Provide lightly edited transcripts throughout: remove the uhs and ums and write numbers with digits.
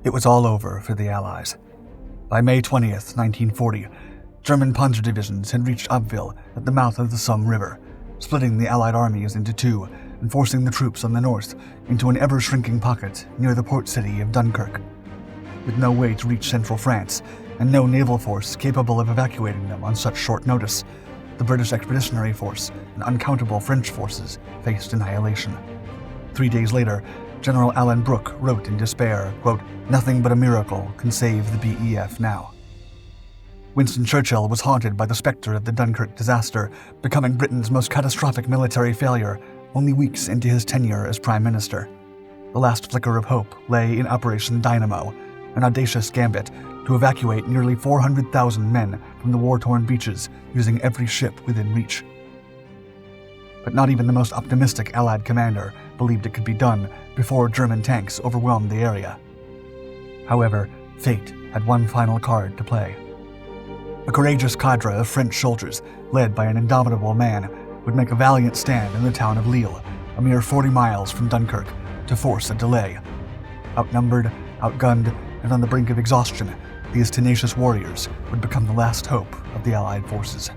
It was all over for the Allies. By May 20th, 1940, German Panzer divisions had reached Abbeville at the mouth of the Somme River, splitting the Allied armies into two and forcing the troops on the north into an ever-shrinking pocket near the port city of Dunkirk. With no way to reach central France and no naval force capable of evacuating them on such short notice, the British Expeditionary Force and uncountable French forces faced annihilation. 3 days later, General Alan Brooke wrote in despair, quote, "Nothing but a miracle can save the BEF now." Winston Churchill was haunted by the specter of the Dunkirk disaster, becoming Britain's most catastrophic military failure only weeks into his tenure as Prime Minister. The last flicker of hope lay in Operation Dynamo, an audacious gambit to evacuate nearly 400,000 men from the war-torn beaches using every ship within reach. But not even the most optimistic Allied commander believed it could be done before German tanks overwhelmed the area. However, fate had one final card to play. A courageous cadre of French soldiers, led by an indomitable man, would make a valiant stand in the town of Lille, a mere 40 miles from Dunkirk, to force a delay. Outnumbered, outgunned, and on the brink of exhaustion, these tenacious warriors would become the last hope of the Allied forces.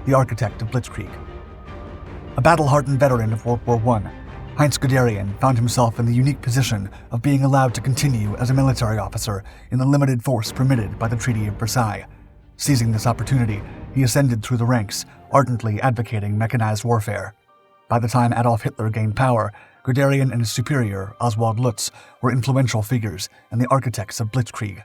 The architect of Blitzkrieg. A battle-hardened veteran of World War I, Heinz Guderian found himself in the unique position of being allowed to continue as a military officer in the limited force permitted by the Treaty of Versailles. Seizing this opportunity, he ascended through the ranks, ardently advocating mechanized warfare. By the time Adolf Hitler gained power, Guderian and his superior, Oswald Lutz, were influential figures and the architects of Blitzkrieg.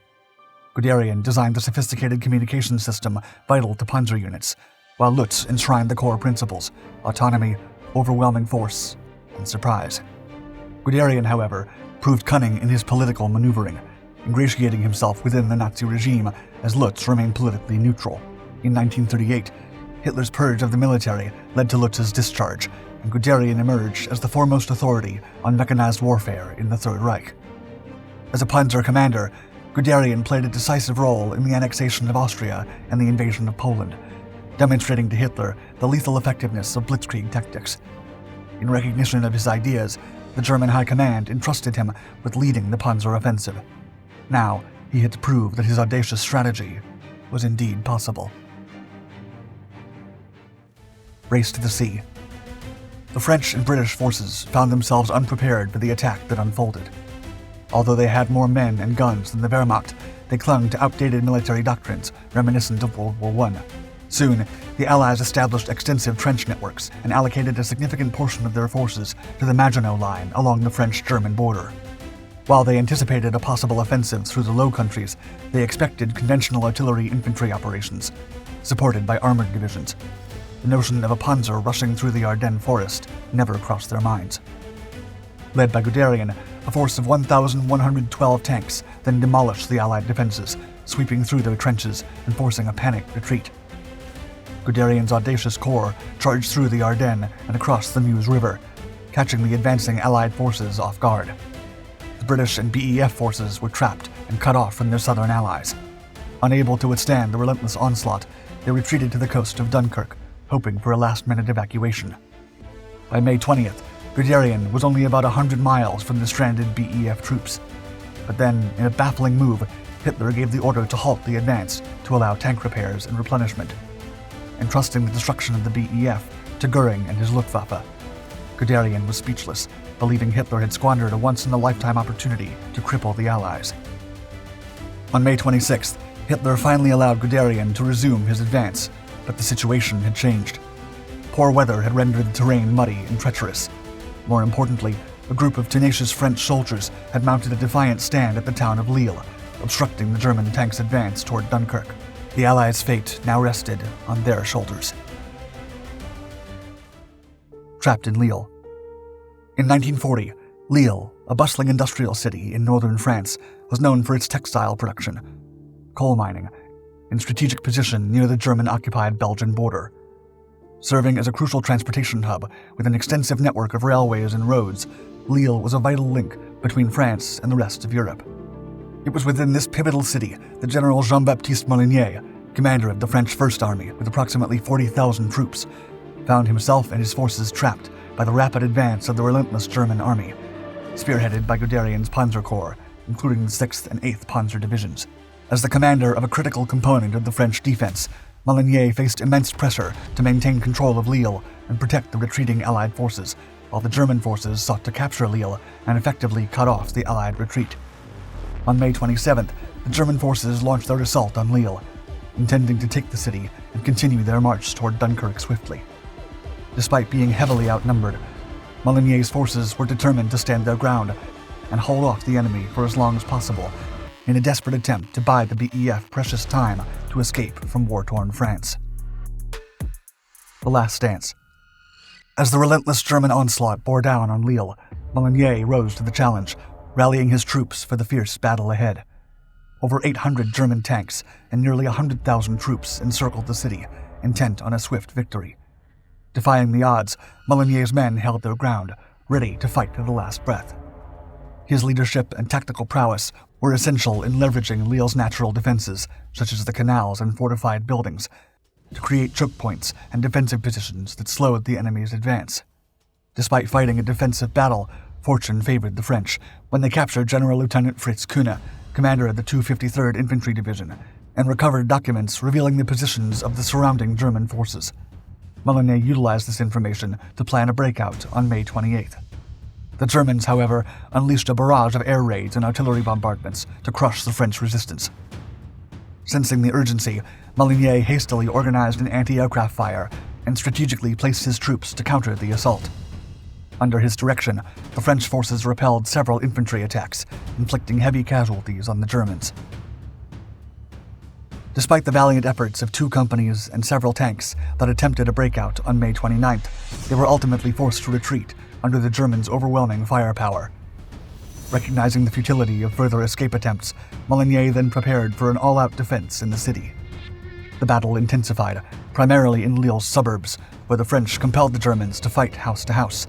Guderian designed the sophisticated communication system vital to Panzer units, while Lutz enshrined the core principles: autonomy, overwhelming force, and surprise. Guderian, however, proved cunning in his political maneuvering, ingratiating himself within the Nazi regime as Lutz remained politically neutral. In 1938, Hitler's purge of the military led to Lutz's discharge, and Guderian emerged as the foremost authority on mechanized warfare in the Third Reich. As a Panzer commander, Guderian played a decisive role in the annexation of Austria and the invasion of Poland, demonstrating to Hitler the lethal effectiveness of blitzkrieg tactics. In recognition of his ideas, the German High Command entrusted him with leading the Panzer offensive. Now, he had to prove that his audacious strategy was indeed possible. Race to the sea. The French and British forces found themselves unprepared for the attack that unfolded. Although they had more men and guns than the Wehrmacht, they clung to outdated military doctrines reminiscent of World War I. Soon, the Allies established extensive trench networks and allocated a significant portion of their forces to the Maginot Line along the French-German border. While they anticipated a possible offensive through the Low Countries, they expected conventional artillery infantry operations, supported by armored divisions. The notion of a Panzer rushing through the Ardennes forest never crossed their minds. Led by Guderian, a force of 1,112 tanks then demolished the Allied defenses, sweeping through their trenches and forcing a panicked retreat. Guderian's audacious corps charged through the Ardennes and across the Meuse River, catching the advancing Allied forces off guard. The British and BEF forces were trapped and cut off from their southern allies. Unable to withstand the relentless onslaught, they retreated to the coast of Dunkirk, hoping for a last-minute evacuation. By May 20th, Guderian was only about 100 miles from the stranded BEF troops. But then, in a baffling move, Hitler gave the order to halt the advance to allow tank repairs and replenishment, entrusting the destruction of the BEF to Goering and his Luftwaffe. Guderian was speechless, believing Hitler had squandered a once-in-a-lifetime opportunity to cripple the Allies. On May 26th, Hitler finally allowed Guderian to resume his advance, but the situation had changed. Poor weather had rendered the terrain muddy and treacherous. More importantly, a group of tenacious French soldiers had mounted a defiant stand at the town of Lille, obstructing the German tanks' advance toward Dunkirk. The Allies' fate now rested on their shoulders. Trapped in Lille. In 1940, Lille, a bustling industrial city in northern France, was known for its textile production, coal mining, in strategic position near the German-occupied Belgian border. Serving as a crucial transportation hub with an extensive network of railways and roads, Lille was a vital link between France and the rest of Europe. It was within this pivotal city that General Jean-Baptiste Molinier, commander of the French First Army with approximately 40,000 troops, found himself and his forces trapped by the rapid advance of the relentless German army, spearheaded by Guderian's Panzer Corps, including the 6th and 8th Panzer Divisions. As the commander of a critical component of the French defense, Molinier faced immense pressure to maintain control of Lille and protect the retreating Allied forces, while the German forces sought to capture Lille and effectively cut off the Allied retreat. On May 27th, the German forces launched their assault on Lille, intending to take the city and continue their march toward Dunkirk swiftly. Despite being heavily outnumbered, Molinier's forces were determined to stand their ground and hold off the enemy for as long as possible in a desperate attempt to buy the BEF precious time to escape from war-torn France. The Last Dance. As the relentless German onslaught bore down on Lille, Molinier rose to the challenge, rallying his troops for the fierce battle ahead. Over 800 German tanks and nearly 100,000 troops encircled the city, intent on a swift victory. Defying the odds, Molinier's men held their ground, ready to fight to the last breath. His leadership and tactical prowess were essential in leveraging Lille's natural defenses, such as the canals and fortified buildings, to create choke points and defensive positions that slowed the enemy's advance. Despite fighting a defensive battle, fortune favored the French when they captured General Lieutenant Fritz Kühne, commander of the 253rd Infantry Division, and recovered documents revealing the positions of the surrounding German forces. Molinier utilized this information to plan a breakout on May 28th. The Germans, however, unleashed a barrage of air raids and artillery bombardments to crush the French resistance. Sensing the urgency, Molinier hastily organized an anti-aircraft fire and strategically placed his troops to counter the assault. Under his direction, the French forces repelled several infantry attacks, inflicting heavy casualties on the Germans. Despite the valiant efforts of 2 companies and several tanks that attempted a breakout on May 29th, they were ultimately forced to retreat under the Germans' overwhelming firepower. Recognizing the futility of further escape attempts, Molinier then prepared for an all-out defense in the city. The battle intensified, primarily in Lille's suburbs, where the French compelled the Germans to fight house to house.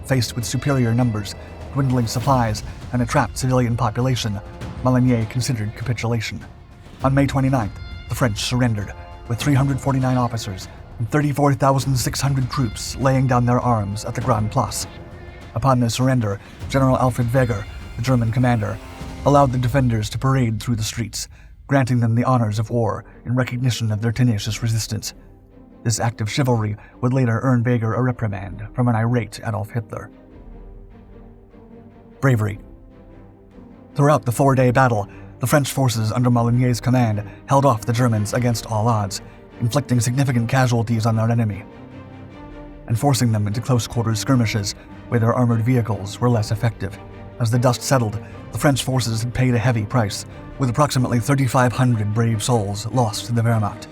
Faced with superior numbers, dwindling supplies, and a trapped civilian population, Molinier considered capitulation. On May 29th, the French surrendered, with 349 officers and 34,600 troops laying down their arms at the Grand Place. Upon their surrender, General Alfred Weger, the German commander, allowed the defenders to parade through the streets, granting them the honors of war in recognition of their tenacious resistance. This act of chivalry would later earn Weger a reprimand from an irate Adolf Hitler. Bravery. Throughout the 4-day battle, the French forces under Molinier's command held off the Germans against all odds, inflicting significant casualties on their enemy, and forcing them into close-quarters skirmishes where their armored vehicles were less effective. As the dust settled, the French forces had paid a heavy price, with approximately 3,500 brave souls lost to the Wehrmacht.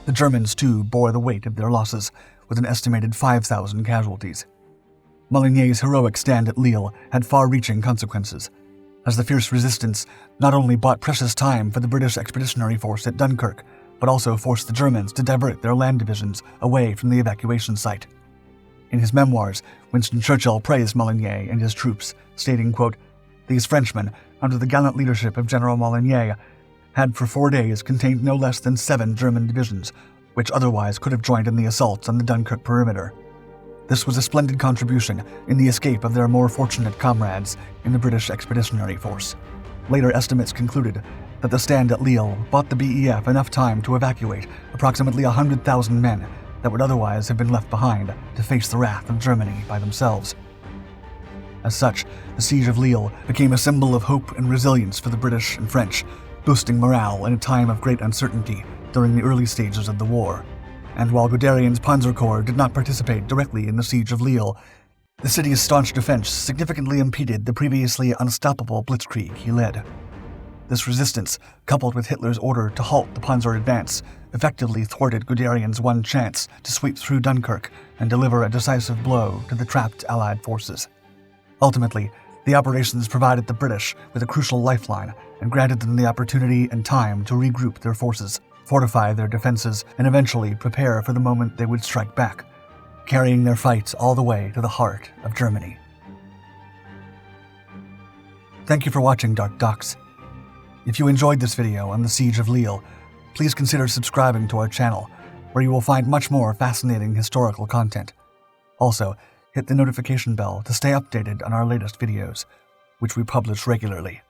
The Germans, too, bore the weight of their losses, with an estimated 5,000 casualties. Molinier's heroic stand at Lille had far-reaching consequences, as the fierce resistance not only bought precious time for the British Expeditionary Force at Dunkirk, but also forced the Germans to divert their land divisions away from the evacuation site. In his memoirs, Winston Churchill praised Molinier and his troops, stating, quote, "These Frenchmen, under the gallant leadership of General Molinier, had for 4 days contained no less than 7 German divisions, which otherwise could have joined in the assaults on the Dunkirk perimeter. This was a splendid contribution in the escape of their more fortunate comrades in the British Expeditionary Force." Later estimates concluded that the stand at Lille bought the BEF enough time to evacuate approximately 100,000 men that would otherwise have been left behind to face the wrath of Germany by themselves. As such, the siege of Lille became a symbol of hope and resilience for the British and French, boosting morale in a time of great uncertainty during the early stages of the war. And while Guderian's Panzer Corps did not participate directly in the siege of Lille, the city's staunch defense significantly impeded the previously unstoppable blitzkrieg he led. This resistance, coupled with Hitler's order to halt the Panzer advance, effectively thwarted Guderian's one chance to sweep through Dunkirk and deliver a decisive blow to the trapped Allied forces. Ultimately, the operations provided the British with a crucial lifeline and granted them the opportunity and time to regroup their forces, fortify their defenses, and eventually prepare for the moment they would strike back, carrying their fight all the way to the heart of Germany. Thank you for watching, Dark Docs. If you enjoyed this video on the Siege of Lille, please consider subscribing to our channel where you will find much more fascinating historical content. Also, hit the notification bell to stay updated on our latest videos, which we publish regularly.